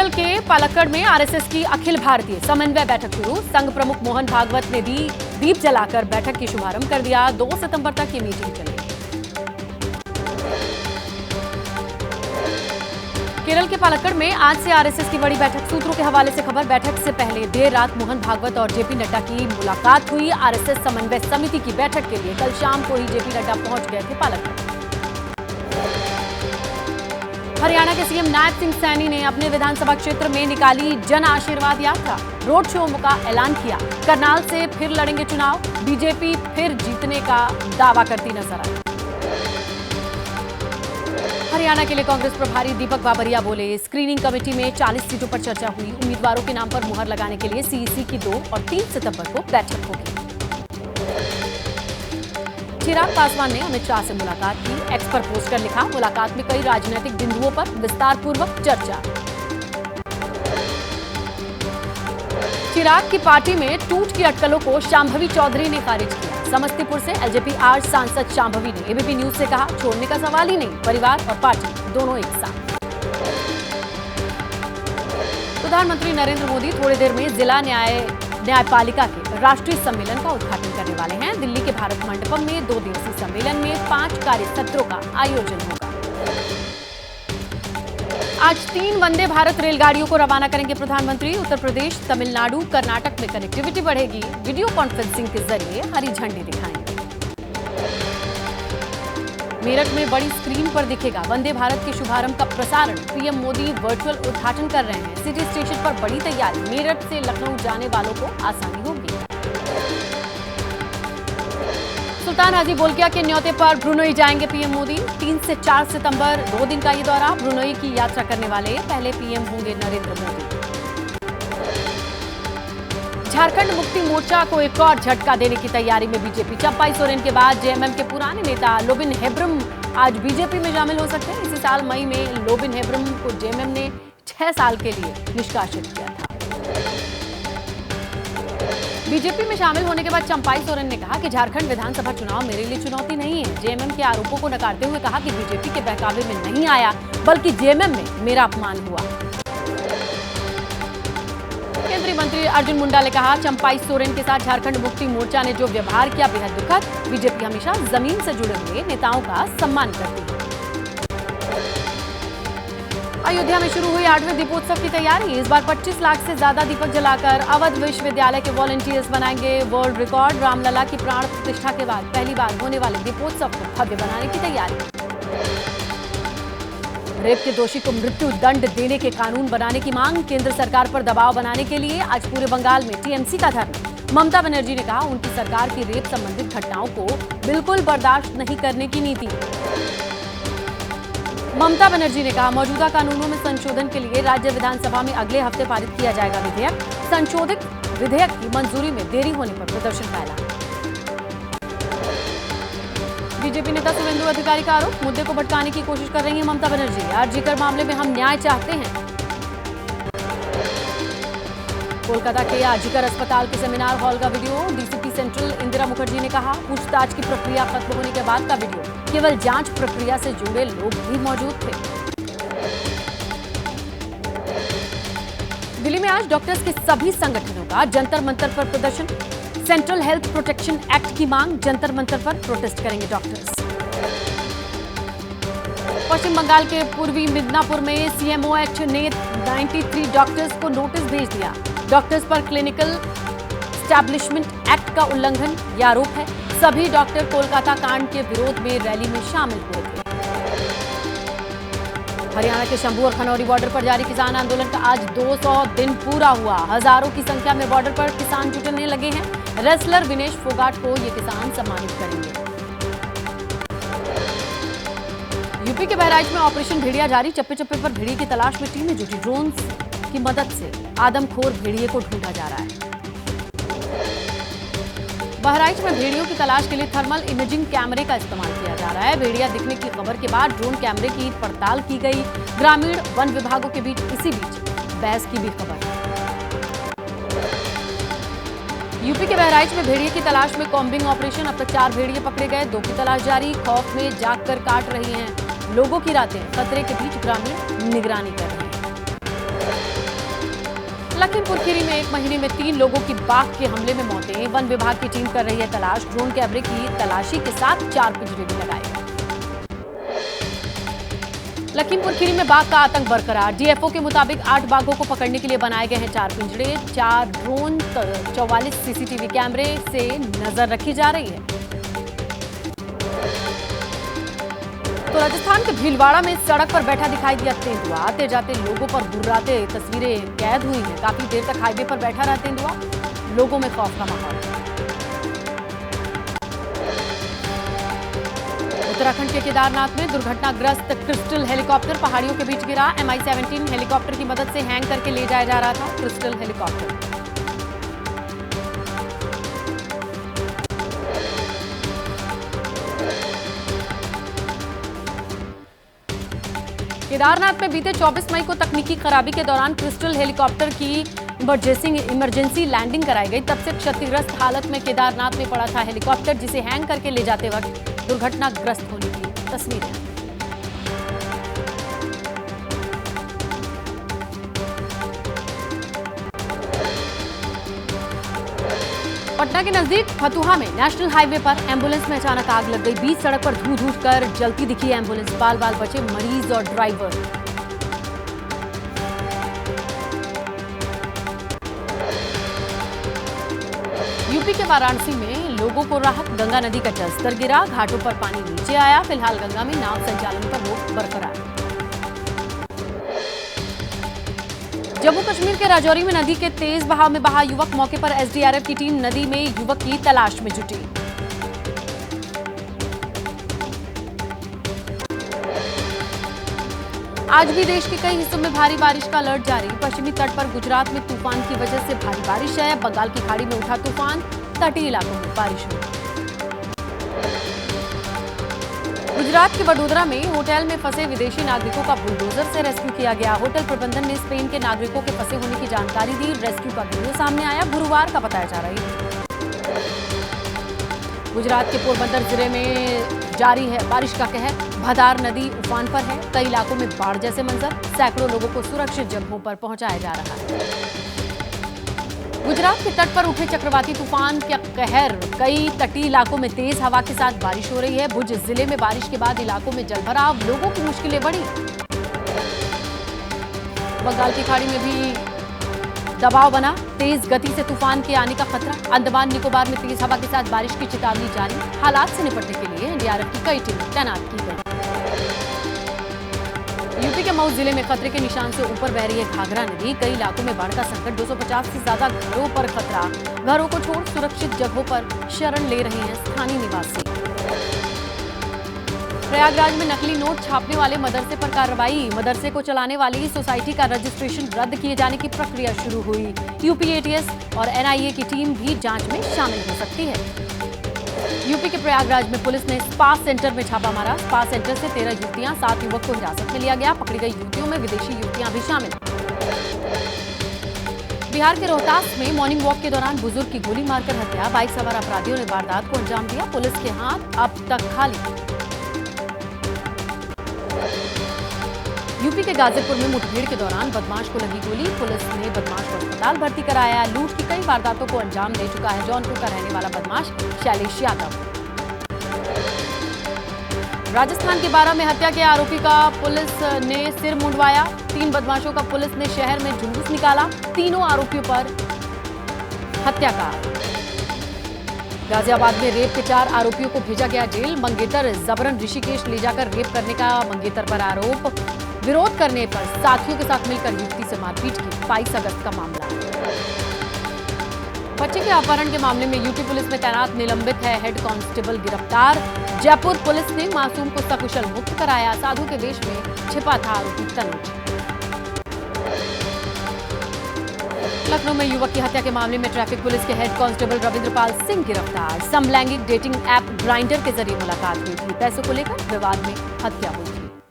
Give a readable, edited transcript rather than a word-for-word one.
केरल के पालक्कड़ में आरएसएस की अखिल भारतीय समन्वय बैठक शुरू। संघ प्रमुख मोहन भागवत ने दीप जलाकर बैठक की शुभारंभ कर दिया। 2 सितंबर तक ये मीटिंग चलेगी। केरल के पालक्कड़ में आज से आरएसएस की बड़ी बैठक। सूत्रों के हवाले से खबर, बैठक से पहले देर रात मोहन भागवत और जेपी नड्डा की मुलाकात हुई। आरएसएस समन्वय समिति की बैठक के लिए कल शाम को ही जेपी नड्डा पहुंच गए थे पालक्कड़। हरियाणा के सीएम नायब सिंह सैनी ने अपने विधानसभा क्षेत्र में निकाली जन आशीर्वाद यात्रा। रोड शो का ऐलान किया। करनाल से फिर लड़ेंगे चुनाव। बीजेपी फिर जीतने का दावा करती नजर आई। हरियाणा के लिए कांग्रेस प्रभारी दीपक बाबरिया बोले, स्क्रीनिंग कमेटी में 40 सीटों पर चर्चा हुई। उम्मीदवारों के नाम पर मुहर लगाने के लिए सीईसी की 2 और 3 सितंबर को बैठक होगी। चिराग पासवान ने अमित शाह से मुलाकात की। एक्स पर पोस्ट कर लिखा, मुलाकात में कई राजनीतिक बिंदुओं पर विस्तारपूर्वक चर्चा। चिराग की पार्टी में टूट की अटकलों को शांभवी चौधरी ने खारिज किया। समस्तीपुर से एलजेपी आज सांसद शांभवी ने एबीपी न्यूज से कहा, छोड़ने का सवाल ही नहीं, परिवार और पार्टी दोनों एक साथ। प्रधानमंत्री नरेंद्र मोदी थोड़ी देर में जिला न्यायपालिका के राष्ट्रीय सम्मेलन का उद्घाटन करने वाले हैं। दिल्ली के भारत मंडपम में 2 दिवसीय सम्मेलन में 5 कार्यसत्रों का आयोजन होगा। आज 3 वंदे भारत रेलगाड़ियों को रवाना करेंगे प्रधानमंत्री। उत्तर प्रदेश, तमिलनाडु, कर्नाटक में कनेक्टिविटी बढ़ेगी। वीडियो कॉन्फ्रेंसिंग के जरिए हरी झंडी दिखाएंगे। मेरठ में बड़ी स्क्रीन पर दिखेगा वंदे भारत के शुभारंभ का प्रसारण। पीएम मोदी वर्चुअल उद्घाटन कर रहे हैं। सिटी स्टेशन पर बड़ी तैयारी। मेरठ से लखनऊ जाने वालों को आसानी होगी। सुल्तान हाजी बोलकिया के न्योते पर ब्रुनई जाएंगे पीएम मोदी। 3 से 4 सितंबर 2 दिन का ये दौरा। ब्रुनई की यात्रा करने वाले पहले पीएम होंगे नरेंद्र मोदी। झारखंड मुक्ति मोर्चा को एक और झटका देने की तैयारी में बीजेपी। चंपाई सोरेन के बाद जेएमएम के पुराने नेता लोबिन हेब्रम आज बीजेपी में शामिल हो सकते हैं। इसी साल मई में लोबिन हेब्रम को जेएमएम ने 6 साल के लिए निष्कासित किया था। बीजेपी में शामिल होने के बाद चंपाई सोरेन ने कहा कि झारखंड विधानसभा चुनाव मेरे लिए चुनौती नहीं है। जेएमएम के आरोपों को नकारते हुए कहा कि बीजेपी के बहकावे में नहीं आया, बल्कि जेएमएम में मेरा अपमान हुआ। केंद्रीय मंत्री अर्जुन मुंडा ने कहा, चंपाई सोरेन के साथ झारखंड मुक्ति मोर्चा ने जो व्यवहार किया बेहद दुखद। बीजेपी हमेशा जमीन से जुड़े हुए नेताओं का सम्मान करती है। अयोध्या में शुरू हुई 8वें दीपोत्सव की तैयारी। इस बार 25 लाख से ज्यादा दीपक जलाकर अवध विश्वविद्यालय के वॉलंटियर्स बनाएंगे वर्ल्ड रिकॉर्ड। रामलला की प्राण प्रतिष्ठा के बाद पहली बार होने वाले दीपोत्सव को भव्य बनाने की तैयारी। रेप के दोषी को मृत्यु दंड देने के कानून बनाने की मांग। केंद्र सरकार पर दबाव बनाने के लिए आज पूरे बंगाल में टीएमसी का धरना। ममता बनर्जी ने कहा, उनकी सरकार की रेप संबंधित घटनाओं को बिल्कुल बर्दाश्त नहीं करने की नीति। ममता बनर्जी ने कहा, मौजूदा कानूनों में संशोधन के लिए राज्य विधानसभा में अगले हफ्ते पारित किया जाएगा विधेयक। संशोधित विधेयक की मंजूरी में देरी होने पर प्रदर्शन का ऐलान। बीजेपी नेता शुभेंदु अधिकारी का आरोप, मुद्दे को भटकाने की कोशिश कर रही है ममता बनर्जी। आरजीकर मामले में हम न्याय चाहते हैं। कोलकाता के आरजीकर अस्पताल के सेमिनार हॉल का video. DCP central Indira Mukherjee ने कहा, पूछताछ की प्रक्रिया खत्म होने के बाद का वीडियो। केवल जांच प्रक्रिया से जुड़े लोग भी मौजूद थे। दिल्ली में आज डॉक्टर्स के सभी संगठनों का जंतर मंतर पर प्रदर्शन। सेंट्रल हेल्थ प्रोटेक्शन एक्ट की मांग। जंतर मंतर पर प्रोटेस्ट करेंगे डॉक्टर्स। पश्चिम बंगाल के पूर्वी मिदनापुर में सीएमओएच ने 93 डॉक्टर्स को नोटिस भेज दिया। डॉक्टर्स पर क्लिनिकल एस्टैब्लिशमेंट एक्ट का उल्लंघन ये आरोप है। सभी डॉक्टर कोलकाता कांड के विरोध में रैली में शामिल हुए थे। हरियाणा के शंभू और खनौरी बॉर्डर पर जारी किसान आंदोलन का आज 200 दिन पूरा हुआ। हजारों की संख्या में बॉर्डर पर किसान जुटने लगे हैं। रेसलर विनेश फोगाट को ये किसान सम्मानित करेंगे। यूपी के बहराइच में ऑपरेशन भेड़िया जारी। चप्पे चप्पे पर भेड़िए की तलाश में टीमें जुटी। ड्रोन की मदद से आदमखोर भेड़िए को ढूंढा जा रहा है। बहराइच में भेड़ियों की तलाश के लिए थर्मल इमेजिंग कैमरे का इस्तेमाल किया जा रहा है। भेड़िया दिखने की खबर के बाद ड्रोन कैमरे की पड़ताल की गई। ग्रामीण वन विभागों के बीच इसी बीच बहस की भी खबर। यूपी के बहराइच में भेड़िए की तलाश में कॉम्बिंग ऑपरेशन। अब तक 4 भेड़िए पकड़े गए, 2 की तलाश जारी। खौफ में जागकर काट रही हैं लोगों की रातें। खतरे के बीच ग्रामीण निगरानी कर रहे हैं। लखीमपुर खीरी में 1 महीने में 3 लोगों की बाघ के हमले में मौतें। वन विभाग की टीम कर रही है तलाश। ड्रोन कैमरे की तलाशी के साथ 4 पिंजरे भी लगाए। लखीमपुर खीरी में बाघ का आतंक बरकरार। डीएफओ के मुताबिक 8 बाघों को पकड़ने के लिए बनाए गए हैं 4 पिंजरे, 4 ड्रोन, 44 सीसीटीवी कैमरे से नजर रखी जा रही है। तो राजस्थान के भीलवाड़ा में सड़क पर बैठा दिखाई दिया तेंदुआ। आते जाते लोगों पर गुर्राते तस्वीरें कैद हुई हैं। काफी देर तक हाईवे पर बैठा रहा तेंदुआ। लोगों में खौफ का माहौल। उत्तराखंड के केदारनाथ में दुर्घटनाग्रस्त क्रिस्टल हेलीकॉप्टर पहाड़ियों के बीच गिरा। MI-17 हेलीकॉप्टर की मदद से हैंग करके ले जाया जा रहा था क्रिस्टल हेलीकॉप्टर। केदारनाथ में बीते 24 मई को तकनीकी खराबी के दौरान क्रिस्टल हेलीकॉप्टर की इमरजेंसी लैंडिंग कराई गई। तब से क्षतिग्रस्त हालत में केदारनाथ में पड़ा था हेलीकॉप्टर, जिसे हैंग करके ले जाते वक्त दुर्घटनाग्रस्त होने की तस्वीरें। पटना के नजदीक फतुहा में नेशनल हाईवे पर एम्बुलेंस में अचानक आग लग गई। बीच सड़क पर धू धू कर जलती दिखी एम्बुलेंस। बाल बाल बचे मरीज और ड्राइवर। यूपी के वाराणसी में लोगों को राहत। गंगा नदी का जलस्तर गिरा, घाटों पर पानी नीचे आया। फिलहाल गंगा में नाव संचालन पर रोक बरकरार। जम्मू कश्मीर के राजौरी में नदी के तेज बहाव में बहा युवक। मौके पर एसडीआरएफ की टीम नदी में युवक की तलाश में जुटी। आज भी देश के कई हिस्सों में भारी बारिश का अलर्ट जारी। पश्चिमी तट पर गुजरात में तूफान की वजह से भारी बारिश है। बंगाल की खाड़ी में उठा तूफान, तटीय इलाकों में बारिश हुई। गुजरात के वडोदरा में होटल में फंसे विदेशी नागरिकों का बुलडोजर से रेस्क्यू किया गया। होटल प्रबंधन ने स्पेन के नागरिकों के फंसे होने की जानकारी दी। रेस्क्यू का वीडियो सामने आया, गुरुवार का बताया जा रहा है। गुजरात के पोरबंदर जिले में जारी है बारिश का कहर। भदार नदी उफान पर है। कई इलाकों में बाढ़ जैसे मंजर। सैकड़ों लोगों को सुरक्षित जगहों पर पहुंचाया जा रहा है। गुजरात के तट पर उठे चक्रवाती तूफान का कहर। कई तटीय इलाकों में तेज हवा के साथ बारिश हो रही है। भुज जिले में बारिश के बाद इलाकों में जलभराव, लोगों की मुश्किलें बढ़ी। बंगाल की खाड़ी में भी दबाव बना। तेज गति से तूफान के आने का खतरा। अंडमान निकोबार में तेज हवा के साथ बारिश की चेतावनी जारी। हालात से निपटने के लिए एनडीआरएफ की कई टीमें तैनात की गई। यूपी के मऊ जिले में खतरे के निशान से ऊपर बह रही है घाघरा नदी। कई इलाकों में बाढ़ का संकट। 250 से ज्यादा घरों पर खतरा। घरों को छोड़ सुरक्षित जगहों पर शरण ले रहे हैं स्थानीय निवासी। प्रयागराज में नकली नोट छापने वाले मदरसे पर कार्रवाई। मदरसे को चलाने वाली सोसाइटी का रजिस्ट्रेशन रद्द किए जाने की प्रक्रिया शुरू हुई। यूपी एटीएस और एनआईए की टीम भी जांच में शामिल हो सकती है। यूपी के प्रयागराज में पुलिस ने स्पा सेंटर में छापा मारा। स्पा सेंटर से 13 युवतियां, 7 युवक को हिरासत में लिया गया। पकड़ी गई युवतियों में विदेशी युवतियां भी शामिल। बिहार के रोहतास में मॉर्निंग वॉक के दौरान बुजुर्ग की गोली मारकर हत्या। बाइक सवार अपराधियों ने वारदात को अंजाम दिया। पुलिस के हाथ अब तक खाली। यूपी के गाजीपुर में मुठभेड़ के दौरान बदमाश को लगी गोली। पुलिस ने बदमाश को अस्पताल भर्ती कराया। लूट की कई वारदातों को अंजाम दे चुका है जौनपुर का रहने वाला बदमाश शैलेश यादव। राजस्थान के बारां में हत्या के आरोपी का पुलिस ने सिर मुंडवाया। 3 बदमाशों का पुलिस ने शहर में जुलूस निकाला। तीनों आरोपियों पर हत्या का आरोप। गाजियाबाद में रेप के 4 आरोपियों को भेजा गया जेल। मंगेतर जबरन ऋषिकेश ले जाकर रेप करने का मंगेतर पर आरोप। विरोध करने पर साथियों के साथ मिलकर युवती से मारपीट की। 22 अगस्त का मामला। बच्चे के अपहरण के मामले में यूपी पुलिस में तैनात निलंबित है हेड कांस्टेबल गिरफ्तार। जयपुर पुलिस ने मासूम को सकुशल मुक्त कराया। साधु के वेश में छिपा था आरोपी तनुज। लखनऊ में युवक की हत्या के मामले में ट्रैफिक पुलिस के हेड कांस्टेबल रविंद्रपाल सिंह गिरफ्तार। समलैंगिक डेटिंग ऐप ग्राइंडर के जरिए मुलाकात हुई थी। पैसों को लेकर विवाद में हत्या हुई।